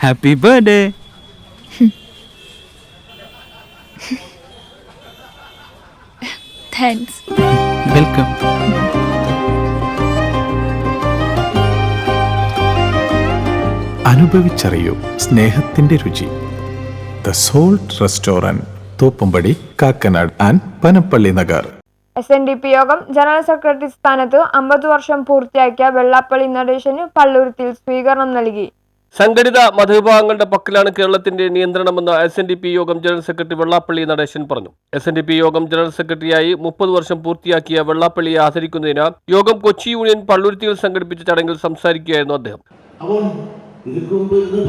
Happy birthday. Thanks. Welcome. അനുഭവിച്ചറിയൂ സ്നേഹത്തിന്റെ രുചി. The salt restaurant, Thoppumpady, Kakkanad and Panampilly Nagar. SNDP യോഗം ജനറൽ സെക്രട്ടറി സ്ഥാനത്ത് 50 വർഷം പൂർത്തിയാക്കിയ വെള്ളാപ്പള്ളി നടേശന് പള്ളുരുത്തിയിൽ സ്വീകരണം നൽകി. സംഘടിത മതവിഭാഗങ്ങളുടെ പക്കലാണ് കേരളത്തിന്റെ നിയന്ത്രണമെന്ന് SNDP യോഗം ജനറൽ സെക്രട്ടറി വെള്ളാപ്പള്ളി നടേശൻ പറഞ്ഞു. SNDP യോഗം ജനറൽ സെക്രട്ടറിയായി 30 വർഷം പൂർത്തിയാക്കിയ വെള്ളാപ്പള്ളിയെ ആദരിക്കുന്നതിന് യോഗം കൊച്ചി യൂണിയൻ പള്ളുരുത്തിയിൽ സംഘടിപ്പിച്ച ചടങ്ങിൽ സംസാരിക്കുകയായിരുന്നു അദ്ദേഹം.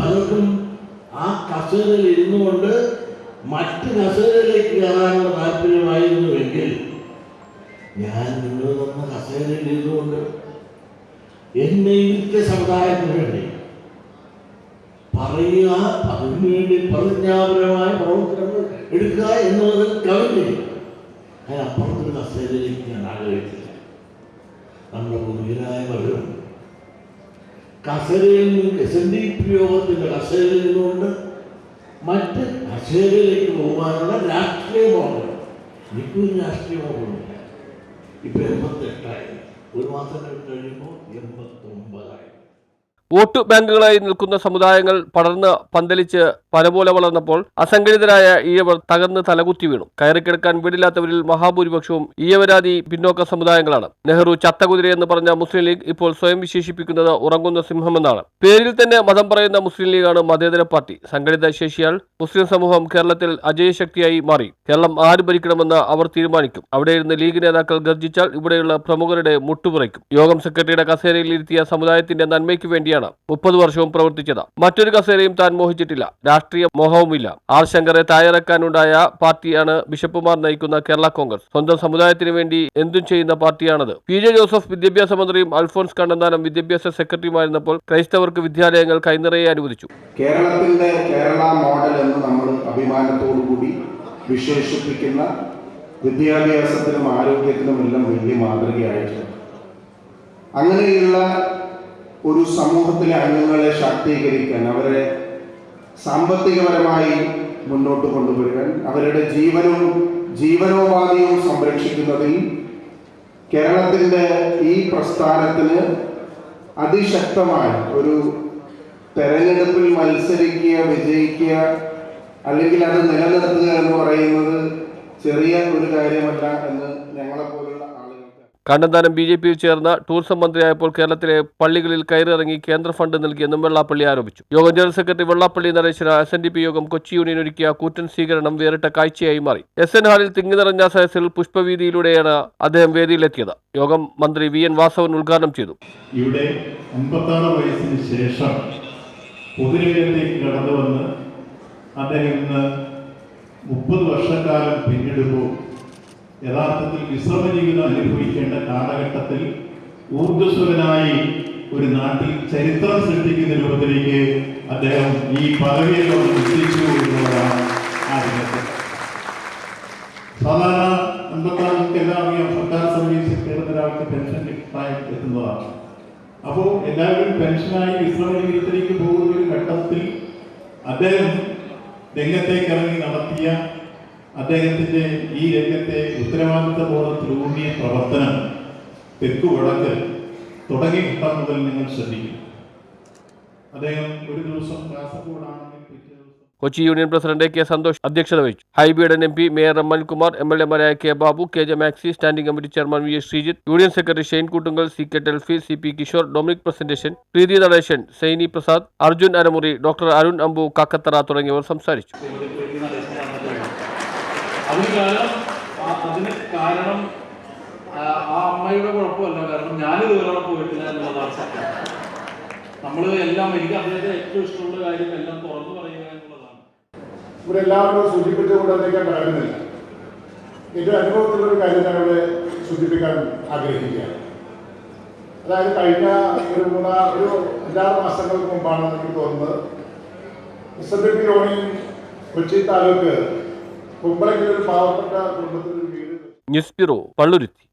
പലർക്കും ആ കസേരയിൽ ഇരുന്നുകൊണ്ട് മറ്റ് കസേരയിലേക്ക് കയറാനുള്ള താല്പര്യമായിരുന്നുവെങ്കിൽ ഞാൻ നിങ്ങൾ തന്ന കസേരയിൽ ഇരുന്നുകൊണ്ട് എന്നെ ഇന്നത്തെ സമുദായത്തിന് വേണ്ടി പറയുക, അതിനുവേണ്ടി പ്രതിജ്ഞാപരമായ പ്രവർത്തനങ്ങൾ എടുക്കുക എന്നുള്ളതിൽ കവിഞ്ഞില്ല. അതിനപ്പുറത്തൊരു കസേരയിലേക്ക് ഞാൻ ആഗ്രഹിച്ചില്ല. നമ്മുടെ പൂർവികരായവരും കസേരയിൽ നിന്ന് SNDP യോഗത്തിൻ്റെ കസേരയിൽ നിന്നുകൊണ്ട് മറ്റ് കസേരയിലേക്ക് പോകാനുള്ള രാഷ്ട്രീയ മോഹം. എനിക്കൊരു രാഷ്ട്രീയ മോഹമില്ല. ഇപ്പം 88ആയി, ഒരു മാസം കഴിയുമ്പോൾ 89ആയി. വോട്ട് ബാങ്കുകളായി നിൽക്കുന്ന സമുദായങ്ങൾ പടർന്ന് പന്തലിച്ച് പനപോലെ വളർന്നപ്പോൾ അസംഘടിതരായ ഈഴവർ തകർന്ന് തലകുത്തി വീണു. കയറിക്കിടക്കാൻ വീടില്ലാത്തവരിൽ മഹാഭൂരിപക്ഷവും ഈഴവരാതി പിന്നോക്ക സമുദായങ്ങളാണ്. നെഹ്റു ചത്തകുതിരയെന്ന് പറഞ്ഞ മുസ്ലിം ലീഗ് ഇപ്പോൾ സ്വയം വിശേഷിപ്പിക്കുന്നത് ഉറങ്ങുന്ന സിംഹമെന്നാണ്. പേരിൽ തന്നെ മതം പറയുന്ന മുസ്ലിം ലീഗാണ് മതേതര പാർട്ടി. സംഘടിത ശേഷിയാൽ മുസ്ലിം സമൂഹം കേരളത്തിൽ അജയശക്തിയായി മാറി. കേരളം ആര് ഭരിക്കണമെന്ന് അവർ തീരുമാനിക്കും. അവിടെ ഇരുന്ന് ലീഗ് നേതാക്കൾ ഗർജിച്ചാൽ ഇവിടെയുള്ള പ്രമുഖരുടെ മുട്ടുപുറയ്ക്കും. യോഗം സെക്രട്ടറിയുടെ കസേരയിൽ ഇരുത്തിയ സമുദായത്തിന്റെ നന്മയ്ക്ക് വേണ്ടിയാണ് 30 വർഷവും പ്രവർത്തിച്ചത്. മറ്റൊരു കസേരയും താൻ മോഹിച്ചിട്ടില്ല. രാഷ്ട്രീയ മോഹവുമില്ല. ആർ ശങ്കറെ താഴെറക്കാനുണ്ടായ പാർട്ടിയാണ് ബിഷപ്പുമാർ നയിക്കുന്ന കേരള കോൺഗ്രസ്. സ്വന്തം സമുദായത്തിന് വേണ്ടി എന്തും ചെയ്യുന്ന പാർട്ടിയാണത്. PJ ജോസഫ് വിദ്യാഭ്യാസ മന്ത്രിയും അൽഫോൺസ് കണ്ണന്താനം വിദ്യാഭ്യാസ സെക്രട്ടറിയുമായിരുന്നപ്പോൾ ക്രൈസ്തവർക്ക് വിദ്യാലയങ്ങൾ കൈനിറയെ അനുവദിച്ചു. കേരളത്തിന്റെ കേരള മോഡൽ എന്ന് നമ്മൾ അഭിമാനത്തോടുകൂടി വിശേഷിപ്പിക്കുന്ന വിദ്യാഭ്യാസത്തിനും ആരോഗ്യത്തിനും എല്ലാം വലിയ മാതൃകയായിട്ടുണ്ട്. അങ്ങനെയുള്ള ഒരു സമൂഹത്തിലെ അംഗങ്ങളെ ശാക്തീകരിക്കാൻ, അവരെ സാമ്പത്തികപരമായി മുന്നോട്ട് കൊണ്ടുവരാൻ, അവരുടെ ജീവനോപാധിയും സംരക്ഷിക്കുന്നതിൽ കേരളത്തിൻ്റെ ഈ പ്രസ്ഥാനത്തിന് അതിശക്തമായ ഒരു തെരഞ്ഞെടുപ്പിൽ മത്സരിക്കുക, വിജയിക്കുക, അല്ലെങ്കിൽ അത് നിലനിർത്തുക എന്ന് പറയുന്നത് ചെറിയ ഒരു കാര്യമല്ല എന്ന് ഞങ്ങളെപ്പോലുള്ള കണ്ണന്താനം BJPയിൽ ചേർന്ന ടൂറിസം മന്ത്രിയായപ്പോൾ കേരളത്തിലെ പള്ളികളിൽ കയറിയിറങ്ങി കേന്ദ്ര ഫണ്ട് നൽകിയെന്നും വെള്ളാപ്പള്ളി ആരോപിച്ചു. യോഗം general secretary Vellappally Natesan SNDP യോഗം കൊച്ചി യൂണിയൻ ഒരുക്കിയ കൂറ്റൻ സ്വീകരണം വേറിട്ട കാഴ്ചയായി മാറി. SN ഹാളിൽ തിങ്ങി നിറഞ്ഞ സദസ്സിൽ പുഷ്പവീതിയിലൂടെയാണ് അദ്ദേഹം വേദിയിലെത്തിയത്. യോഗം മന്ത്രി VN വാസവൻ ഉദ്ഘാടനം ചെയ്തു. ഇവിടെ 56 വയസ്സിന് ശേഷം പൊതുരംഗത്തേക്ക് കടന്നു വന്ന് അദ്ദേഹം ഇന്ന് 30 വർഷക്കാലം പിന്നിടുമ്പോൾ യഥാർത്ഥത്തിൽ വിശ്രമ ജീവിതം അനുഭവിക്കേണ്ട കാലഘട്ടത്തിൽ ഊർജ്ജസ്വലനായി ഒരു നാട്ടിൽ ചരിത്രം സൃഷ്ടിക്കുന്ന രൂപത്തിലേക്ക് അദ്ദേഹം ഈ പദവിയിൽ നിശ്ചയിച്ചു എന്നുള്ളതാണ് ആ രംഗത്ത്. സാധാരണ 56 എല്ലാം അറിയാം, സർക്കാർ സർവീസിൽ കയറുന്ന ഒരാൾക്ക് പെൻഷൻ എത്തുന്നതാണ്. അപ്പോൾ എല്ലാവരും പെൻഷനായി വിശ്രമ ജീവിതത്തിലേക്ക് പോകുന്ന ഒരു ഘട്ടത്തിൽ അദ്ദേഹം രംഗത്തേക്ക് ഇറങ്ങി നടത്തിയ അദ്ദേഹത്തിൻ്റെ ഈ രംഗത്തെ ഉത്തരവാദിത്ത ബോധത്തിലൂന്നിയ പ്രവർത്തനം തെക്കു വടക്ക് തുടങ്ങിയ ഘട്ടം മുതൽ നിങ്ങൾ ശ്രദ്ധിക്കും. അദ്ദേഹം ഒരു ദിവസം കാസർഗോഡാണെങ്കിൽ Kochi union president K Santhosh അധ്യക്ഷത വഹിച്ചു. ഹൈബിയുടെ MP മേയർ രമൺകുമാർ, MLA-മാരായ K Babu, KJ Maxi, standing committee chairman VS Sreejith, union secretary Shane Koottungal, CK Telfy, CP Kishore, Dominic Presentation, Preethi Natesan, Saini Prasad, Arjun Aramuri, doctor Arun അമ്പു കാക്കത്തറ തുടങ്ങിയവർ സംസാരിച്ചു. അതിന് കാരണം ആ അമ്മയുടെ കുഴപ്പമല്ല, കാരണം ഞാനിതുവരെ പോയിട്ടില്ല എന്നുള്ളതാണ് സത്യം. നമ്മൾ എല്ലാം, എനിക്ക് അദ്ദേഹത്തെ ഏറ്റവും ഇഷ്ടമുള്ള കാര്യം എല്ലാം തുറന്നു പറയുക എന്നുള്ളതാണ്. ഇവിടെ എല്ലാവരും സൂചിപ്പിച്ചുകൊണ്ട് അതിലേക്ക് കടക്കുന്നില്ല. ഏറ്റവും അനുഭവത്തിലൊരു കാര്യം ഞാൻ ഇവിടെ സൂചിപ്പിക്കാൻ ആഗ്രഹിക്കുകയാണ്. അതായത് കഴിഞ്ഞ ഒരു 5-6 മാസങ്ങൾക്ക് മുമ്പാണ് എനിക്ക് തോന്നുന്നത് SNDP യൂണിയൻ കൊച്ചി താലൂക്ക് കുമ്പളയ്ക്ക് ഒരു പാവപ്പെട്ട കുടുംബത്തിൽ വീട്. News bureau, Palluruthy.